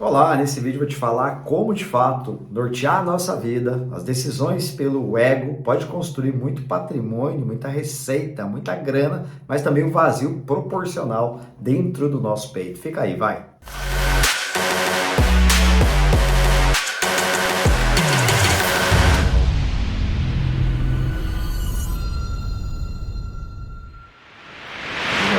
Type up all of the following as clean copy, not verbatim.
Olá, nesse vídeo eu vou te falar como de fato nortear a nossa vida, as decisões pelo ego pode construir muito patrimônio, muita receita, muita grana, mas também um vazio proporcional dentro do nosso peito. Fica aí, vai!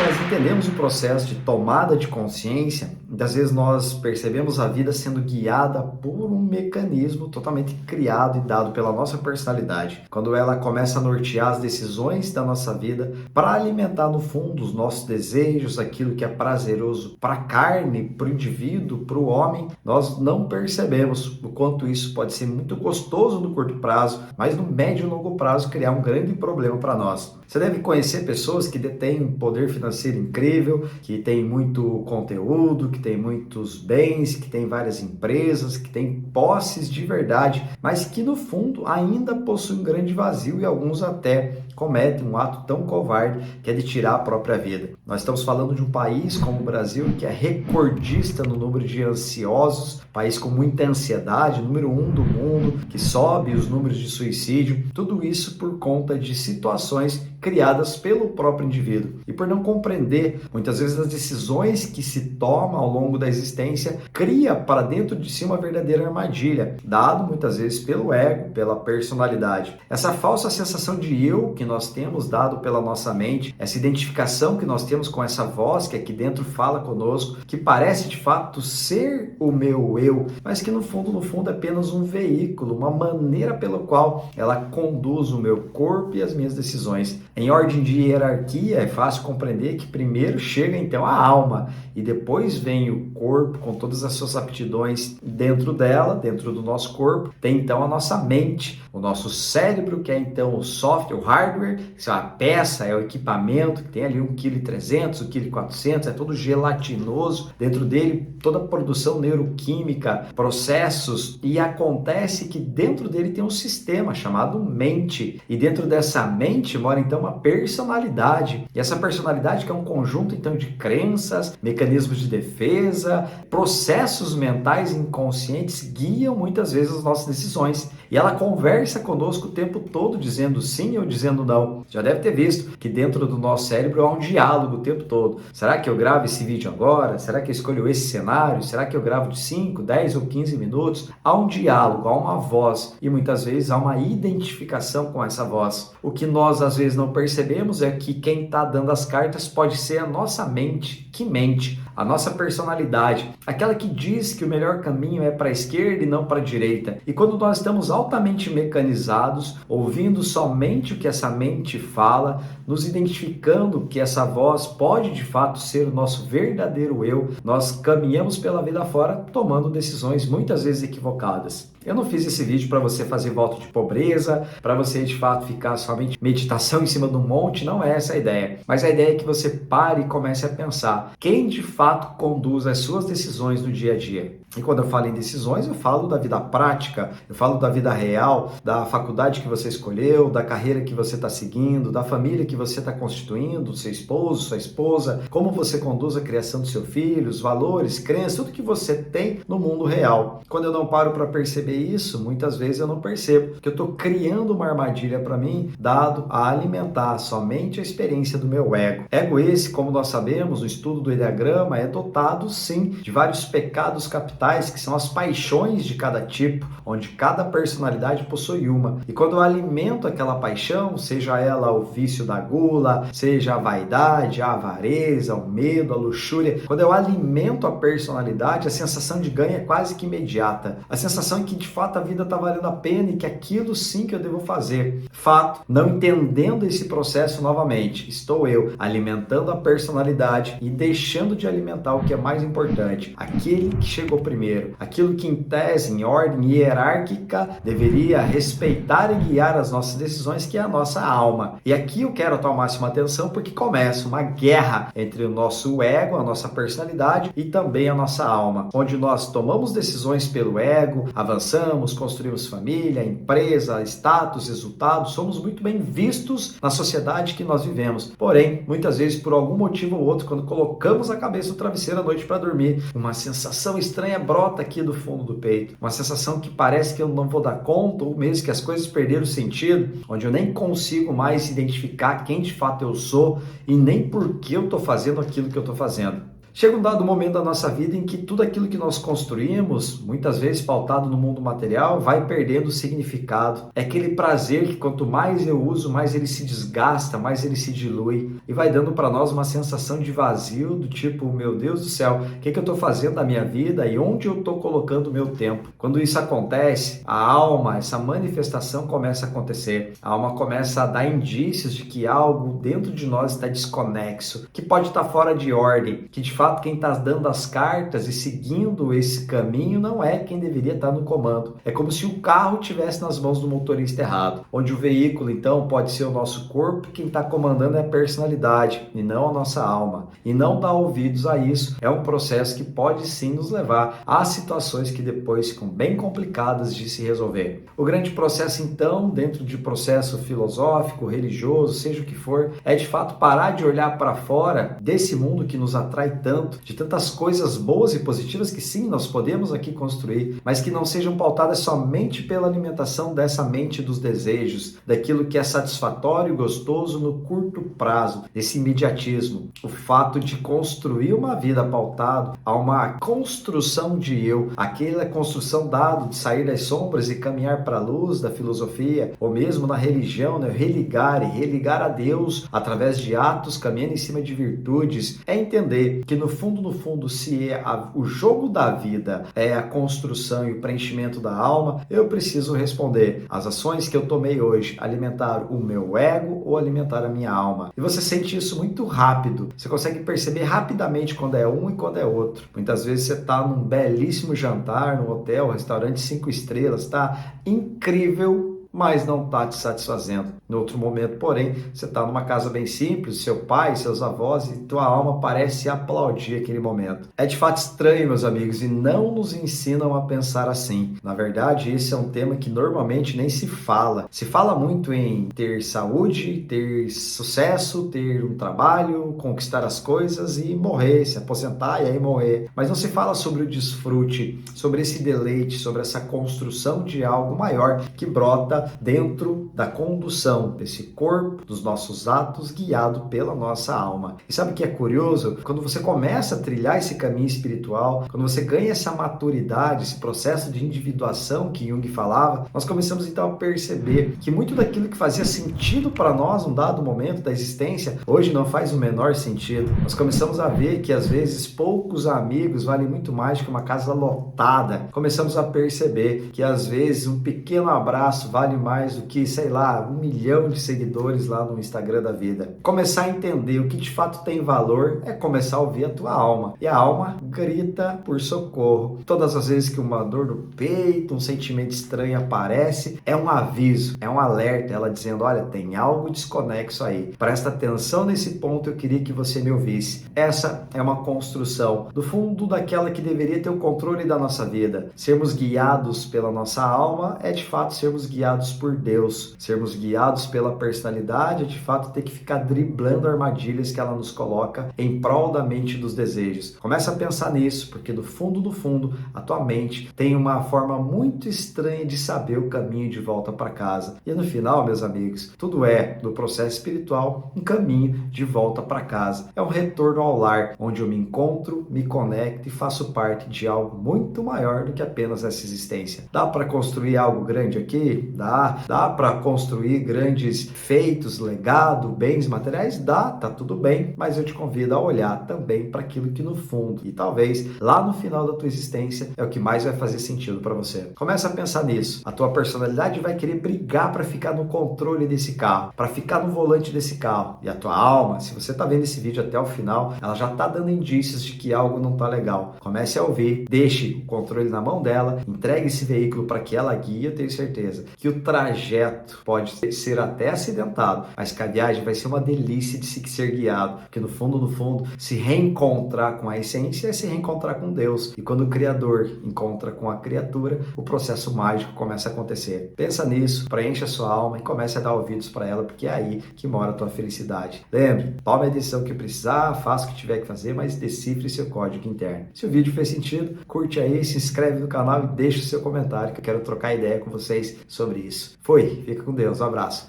Nós entendemos o processo de tomada de consciência, muitas vezes nós percebemos a vida sendo guiada por um mecanismo totalmente criado e dado pela nossa personalidade. Quando ela começa a nortear as decisões da nossa vida para alimentar no fundo os nossos desejos, aquilo que é prazeroso para a carne, para o indivíduo, para o homem, nós não percebemos o quanto isso pode ser muito gostoso no curto prazo, mas no médio e longo prazo criar um grande problema para nós. Você deve conhecer pessoas que detêm um poder financeiro incrível, que têm muito conteúdo, que têm muitos bens, que têm várias empresas, que têm posses de verdade, mas que no fundo ainda possuem um grande vazio e alguns até cometem um ato tão covarde que é de tirar a própria vida. Nós estamos falando de um país como o Brasil que é recordista no número de ansiosos, país com muita ansiedade, número 1 do mundo, que sobe os números de suicídio, tudo isso por conta de situações criadas pelo próprio indivíduo. E por não compreender, muitas vezes as decisões que se tomam ao longo da existência cria para dentro de si uma verdadeira armadilha, dado muitas vezes pelo ego, pela personalidade. Essa falsa sensação de eu que nós temos dado pela nossa mente, essa identificação que nós temos com essa voz que aqui dentro fala conosco, que parece de fato ser o meu eu, mas que no fundo é apenas um veículo, uma maneira pela qual ela conduz o meu corpo e as minhas decisões. Em ordem de hierarquia, é fácil compreender que primeiro chega então a alma e depois vem o corpo com todas as suas aptidões dentro dela, dentro do nosso corpo. Tem então a nossa mente, o nosso cérebro, que é então o software, o hardware, que é a peça, é o equipamento, que tem ali 1,3 kg, 1,4 kg, é todo gelatinoso. Dentro dele, toda a produção neuroquímica, processos, e acontece que dentro dele tem um sistema chamado mente. E dentro dessa mente mora então uma personalidade, e essa personalidade que é um conjunto então de crenças, mecanismos de defesa, processos mentais inconscientes guiam muitas vezes as nossas decisões, e ela conversa conosco o tempo todo dizendo sim ou dizendo não. Já deve ter visto que dentro do nosso cérebro há um diálogo o tempo todo. Será que eu gravo esse vídeo agora? Será que eu escolho esse cenário? Será que eu gravo de 5, 10 ou 15 minutos? Há um diálogo, há uma voz, e muitas vezes há uma identificação com essa voz. O que nós às vezes não percebemos é que quem está dando as cartas pode ser a nossa mente, que mente, a nossa personalidade, aquela que diz que o melhor caminho é para a esquerda e não para a direita. E quando nós estamos altamente mecanizados, ouvindo somente o que essa mente fala, nos identificando que essa voz pode de fato ser o nosso verdadeiro eu, nós caminhamos pela vida fora tomando decisões muitas vezes equivocadas. Eu não fiz esse vídeo para você fazer voto de pobreza, para você de fato ficar somente meditação em cima do monte, não é essa a ideia. Mas a ideia é que você pare e comece a pensar quem de fato conduz as suas decisões no dia a dia. E quando eu falo em decisões, eu falo da vida prática, eu falo da vida real, da faculdade que você escolheu, da carreira que você está seguindo, da família que você está constituindo, seu esposo, sua esposa, como você conduz a criação do seu filho, os valores, crenças, tudo que você tem no mundo real. Quando eu não paro para perceber isso, muitas vezes eu não percebo que eu estou criando uma armadilha para mim, dado a alimentar somente a experiência do meu ego. Ego esse, como nós sabemos, no estudo do Enneagrama, é dotado sim de vários pecados capitais, que são as paixões de cada tipo, onde cada personalidade possui uma. E quando eu alimento aquela paixão, seja ela o vício da gula, seja a vaidade, a avareza, o medo, a luxúria, quando eu alimento a personalidade, a sensação de ganho é quase que imediata. A sensação é que de fato a vida está valendo a pena e que aquilo sim que eu devo fazer. Fato, não entendendo esse processo novamente, estou eu alimentando a personalidade e deixando de alimentar o que é mais importante, aquele que chegou primeiro, aquilo que em tese, em ordem hierárquica, deveria respeitar e guiar as nossas decisões, que é a nossa alma. E aqui eu quero tomar máxima atenção porque começa uma guerra entre o nosso ego, a nossa personalidade e também a nossa alma, onde nós tomamos decisões pelo ego, avançamos avançamos, construímos família, empresa, status, resultados, somos muito bem vistos na sociedade que nós vivemos. Porém, muitas vezes, por algum motivo ou outro, quando colocamos a cabeça no travesseiro à noite para dormir, uma sensação estranha brota aqui do fundo do peito, uma sensação que parece que eu não vou dar conta, ou mesmo que as coisas perderam sentido, onde eu nem consigo mais identificar quem de fato eu sou e nem por que eu estou fazendo aquilo que eu estou fazendo. Chega um dado momento da nossa vida em que tudo aquilo que nós construímos, muitas vezes pautado no mundo material, vai perdendo significado. É aquele prazer que quanto mais eu uso, mais ele se desgasta, mais ele se dilui e vai dando para nós uma sensação de vazio do tipo, meu Deus do céu, o que eu estou fazendo da minha vida e onde eu estou colocando o meu tempo? Quando isso acontece, a alma, essa manifestação começa a acontecer. A alma começa a dar indícios de que algo dentro de nós está desconexo, que pode estar fora de ordem, que de fato quem está dando as cartas e seguindo esse caminho não é quem deveria estar no comando. É como se o carro estivesse nas mãos do motorista errado, onde o veículo então pode ser o nosso corpo, quem está comandando é a personalidade e não a nossa alma. E não dar ouvidos a isso é um processo que pode sim nos levar a situações que depois ficam bem complicadas de se resolver. O grande processo então, dentro de processo filosófico, religioso, seja o que for, é de fato parar de olhar para fora desse mundo que nos atrai tanto, de tantas coisas boas e positivas que sim, nós podemos aqui construir, mas que não sejam pautadas somente pela alimentação dessa mente dos desejos, daquilo que é satisfatório e gostoso no curto prazo, desse imediatismo. O fato de construir uma vida pautado a uma construção de eu, aquela construção dado de sair das sombras e caminhar para a luz da filosofia, ou mesmo na religião, né? Religar a Deus através de atos, caminhando em cima de virtudes, é entender que no fundo, se o jogo da vida é a construção e o preenchimento da alma, eu preciso responder: as ações que eu tomei hoje, alimentar o meu ego ou alimentar a minha alma? E você sente isso muito rápido, você consegue perceber rapidamente quando é um e quando é outro. Muitas vezes você está num belíssimo jantar, num hotel, restaurante 5 estrelas, está incrível, mas não está te satisfazendo. No outro momento, porém, você está numa casa bem simples, seu pai, seus avós, e tua alma parece aplaudir aquele momento. É de fato estranho, meus amigos, e não nos ensinam a pensar assim. Na verdade, esse é um tema que normalmente nem se fala. Se fala muito em ter saúde, ter sucesso, ter um trabalho, conquistar as coisas e morrer, se aposentar e aí morrer. Mas não se fala sobre o desfrute, sobre esse deleite, sobre essa construção de algo maior que brota dentro da condução desse corpo, dos nossos atos, guiado pela nossa alma. E sabe o que é curioso? Quando você começa a trilhar esse caminho espiritual, quando você ganha essa maturidade, esse processo de individuação que Jung falava, nós começamos então a perceber que muito daquilo que fazia sentido para nós num dado momento da existência, hoje não faz o menor sentido. Nós começamos a ver que às vezes poucos amigos valem muito mais que uma casa lotada. Começamos a perceber que às vezes um pequeno abraço vale mais do que, sei lá, 1 milhão de seguidores lá no Instagram da vida. Começar a entender o que de fato tem valor é começar a ouvir a tua alma. E a alma grita por socorro. Todas as vezes que uma dor no peito, um sentimento estranho aparece, é um aviso, é um alerta, ela dizendo: olha, tem algo desconexo aí. Presta atenção nesse ponto, eu queria que você me ouvisse. Essa é uma construção do fundo daquela que deveria ter o controle da nossa vida. Sermos guiados pela nossa alma é de fato sermos guiados por Deus, sermos guiados pela personalidade, de fato ter que ficar driblando armadilhas que ela nos coloca em prol da mente dos desejos. Começa a pensar nisso, porque do fundo, a tua mente tem uma forma muito estranha de saber o caminho de volta para casa. E no final, meus amigos, tudo é, no processo espiritual, um caminho de volta para casa. É um retorno ao lar, onde eu me encontro, me conecto e faço parte de algo muito maior do que apenas essa existência. Dá para construir algo grande aqui? Dá para construir grandes feitos, legado, bens materiais? Dá, tá tudo bem, mas eu te convido a olhar também para aquilo que no fundo, e talvez lá no final da tua existência, é o que mais vai fazer sentido para você. Começa a pensar nisso. A tua personalidade vai querer brigar para ficar no controle desse carro, para ficar no volante desse carro. E a tua alma, se você tá vendo esse vídeo até o final, ela já tá dando indícios de que algo não tá legal. Comece a ouvir, deixe o controle na mão dela, entregue esse veículo para que ela guie, eu tenho certeza que o trajeto pode ser até acidentado, mas que a viagem vai ser uma delícia de se ser guiado, porque no fundo, se reencontrar com a essência é se reencontrar com Deus. E quando o Criador encontra com a criatura, o processo mágico começa a acontecer. Pensa nisso, preencha a sua alma e comece a dar ouvidos para ela, porque é aí que mora a tua felicidade. Lembre, tome a decisão que precisar, faça o que tiver que fazer, mas decifre seu código interno. Se o vídeo fez sentido, curte aí, se inscreve no canal e deixa o seu comentário, que eu quero trocar ideia com vocês sobre isso. Fica com Deus, um abraço.